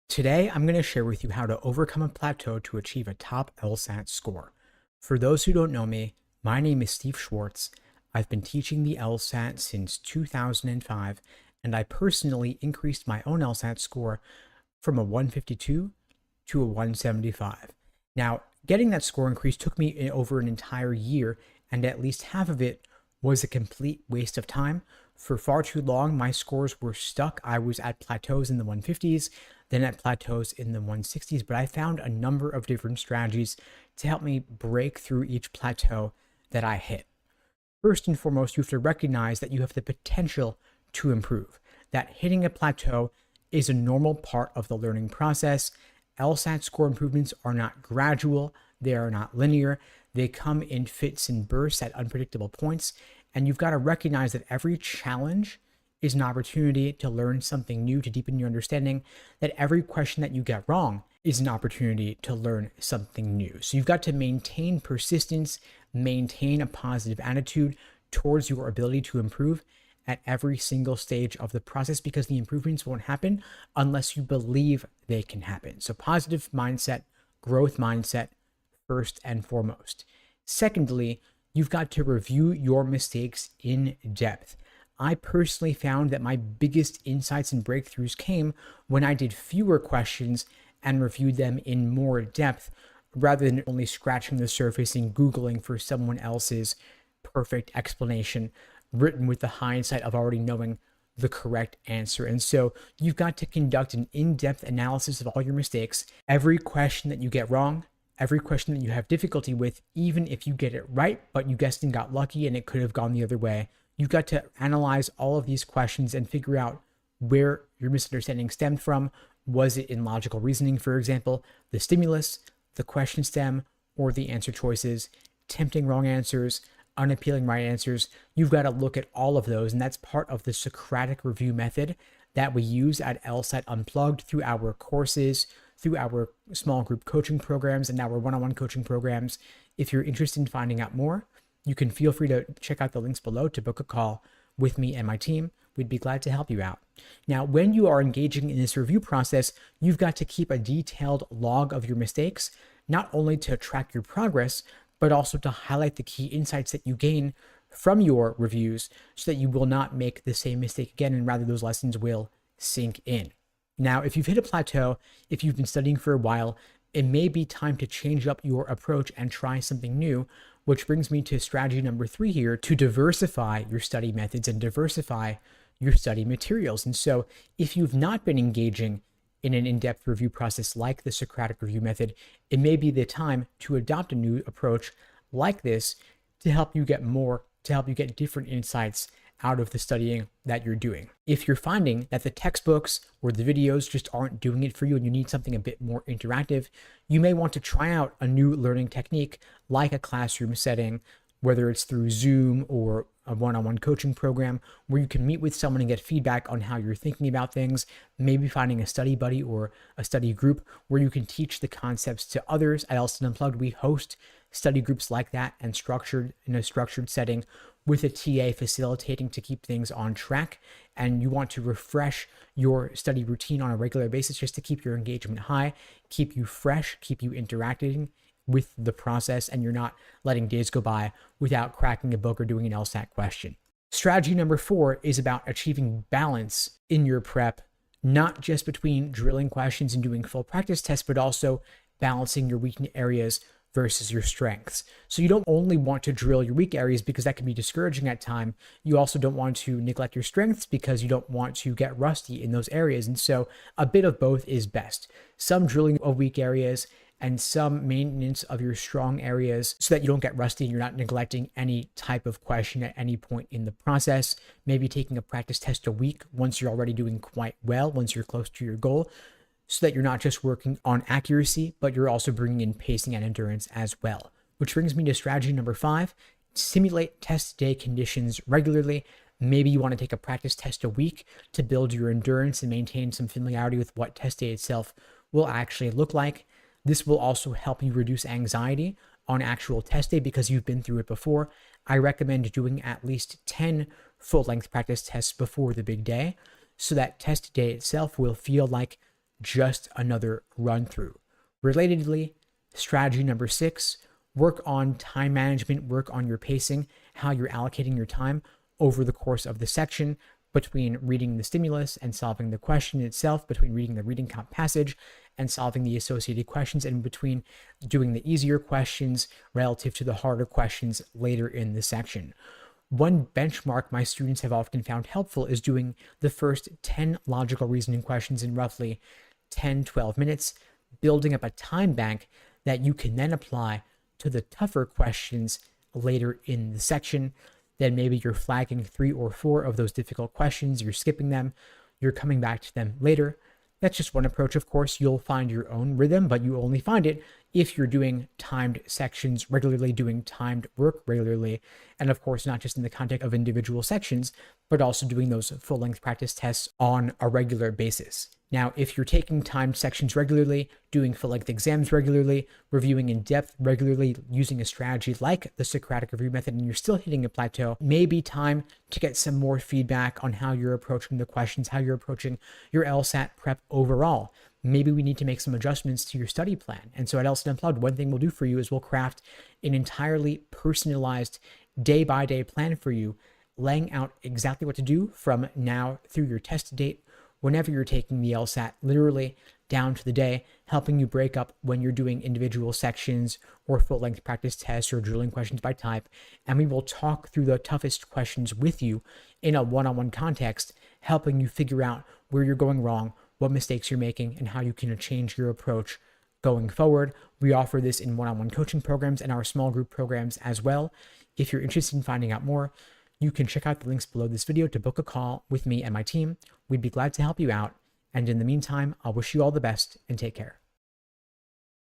Today, I'm going to share with you how to overcome a plateau to achieve a top LSAT score. For those who don't know me, my name is Steve Schwartz. I've been teaching the LSAT since 2005, and I personally increased my own LSAT score from a 152 to a 175. Now, getting that score increase took me over an entire year, and at least half of it was a complete waste of time. For far too long, my scores were stuck. I was at plateaus in the 150s, then at plateaus in the 160s, but I found a number of different strategies to help me break through each plateau that I hit. First and foremost, you have to recognize that you have the potential to improve, that hitting a plateau is a normal part of the learning process. LSAT score improvements are not gradual, they are not linear, they come in fits and bursts at unpredictable points, and you've got to recognize that every challenge is an opportunity to learn something new, to deepen your understanding, that every question that you get wrong is an opportunity to learn something new. So you've got to maintain persistence, maintain a positive attitude towards your ability to improve at every single stage of the process, because the improvements won't happen unless you believe they can happen. So positive mindset, growth mindset, first and foremost. Secondly, you've got to review your mistakes in depth. I personally found that my biggest insights and breakthroughs came when I did fewer questions and reviewed them in more depth, rather than only scratching the surface and Googling for someone else's perfect explanation written with the hindsight of already knowing the correct answer. And so you've got to conduct an in-depth analysis of all your mistakes, every question that you get wrong, every question that you have difficulty with, even if you get it right, but you guessed and got lucky and it could have gone the other way. You've got to analyze all of these questions and figure out where your misunderstanding stemmed from. Was it in logical reasoning, for example, the stimulus, the question stem, or the answer choices, tempting wrong answers, unappealing right answers? You've got to look at all of those, and that's part of the Socratic review method that we use at LSAT Unplugged through our courses, through our small group coaching programs, and our one-on-one coaching programs. If you're interested in finding out more, you can feel free to check out the links below to book a call with me and my team. We'd be glad to help you out. Now, when you are engaging in this review process, you've got to keep a detailed log of your mistakes, not only to track your progress, but also to highlight the key insights that you gain from your reviews so that you will not make the same mistake again, and rather those lessons will sink in. Now, if you've hit a plateau, if you've been studying for a while, it may be time to change up your approach and try something new, which brings me to strategy number 3 here, to diversify your study methods and diversify your study materials. And so if you've not been engaging in an in-depth review process like the Socratic review method, it may be the time to adopt a new approach like this to help you get different insights out of the studying that you're doing. If you're finding that the textbooks or the videos just aren't doing it for you and you need something a bit more interactive, you may want to try out a new learning technique like a classroom setting, whether it's through Zoom or a one-on-one coaching program where you can meet with someone and get feedback on how you're thinking about things, maybe finding a study buddy or a study group where you can teach the concepts to others. At LSAT Unplugged, we host study groups like that and in a structured setting with a TA facilitating to keep things on track. And you want to refresh your study routine on a regular basis just to keep your engagement high, keep you fresh, keep you interacting with the process, and you're not letting days go by without cracking a book or doing an LSAT question. Strategy number 4 is about achieving balance in your prep, not just between drilling questions and doing full practice tests, but also balancing your weak areas versus your strengths. So you don't only want to drill your weak areas because that can be discouraging at times. You also don't want to neglect your strengths because you don't want to get rusty in those areas. And so a bit of both is best. Some drilling of weak areas and some maintenance of your strong areas so that you don't get rusty and you're not neglecting any type of question at any point in the process. Maybe taking a practice test a week once you're already doing quite well, once you're close to your goal, so that you're not just working on accuracy, but you're also bringing in pacing and endurance as well. Which brings me to strategy number 5, simulate test day conditions regularly. Maybe you want to take a practice test a week to build your endurance and maintain some familiarity with what test day itself will actually look like. This will also help you reduce anxiety on actual test day because you've been through it before. I recommend doing at least 10 full-length practice tests before the big day so that test day itself will feel like just another run through. Relatedly, strategy number 6, work on time management, work on your pacing, how you're allocating your time over the course of the section between reading the stimulus and solving the question itself, between reading the reading count passage and solving the associated questions, and between doing the easier questions relative to the harder questions later in the section. One benchmark my students have often found helpful is doing the first 10 logical reasoning questions in roughly 10-12 minutes, building up a time bank that you can then apply to the tougher questions later in the section. Then maybe you're flagging 3 or 4 of those difficult questions, you're skipping them, you're coming back to them later. That's just one approach, of course. You'll find your own rhythm, but you only find it if you're doing timed sections regularly, doing timed work regularly, and of course, not just in the context of individual sections, but also doing those full-length practice tests on a regular basis. Now, if you're taking timed sections regularly, doing full-length exams regularly, reviewing in depth regularly, using a strategy like the Socratic review method, and you're still hitting a plateau, it may be time to get some more feedback on how you're approaching the questions, how you're approaching your LSAT prep overall. Maybe we need to make some adjustments to your study plan. And so at LSAT Unplugged, one thing we'll do for you is we'll craft an entirely personalized day-by-day plan for you, laying out exactly what to do from now through your test date, whenever you're taking the LSAT, literally down to the day, helping you break up when you're doing individual sections or full-length practice tests or drilling questions by type. And we will talk through the toughest questions with you in a one-on-one context, helping you figure out where you're going wrong, what mistakes you're making, and how you can change your approach going forward. We offer this in one-on-one coaching programs and our small group programs as well. If you're interested in finding out more, you can check out the links below this video to book a call with me and my team. We'd be glad to help you out. And in the meantime, I'll wish you all the best and take care.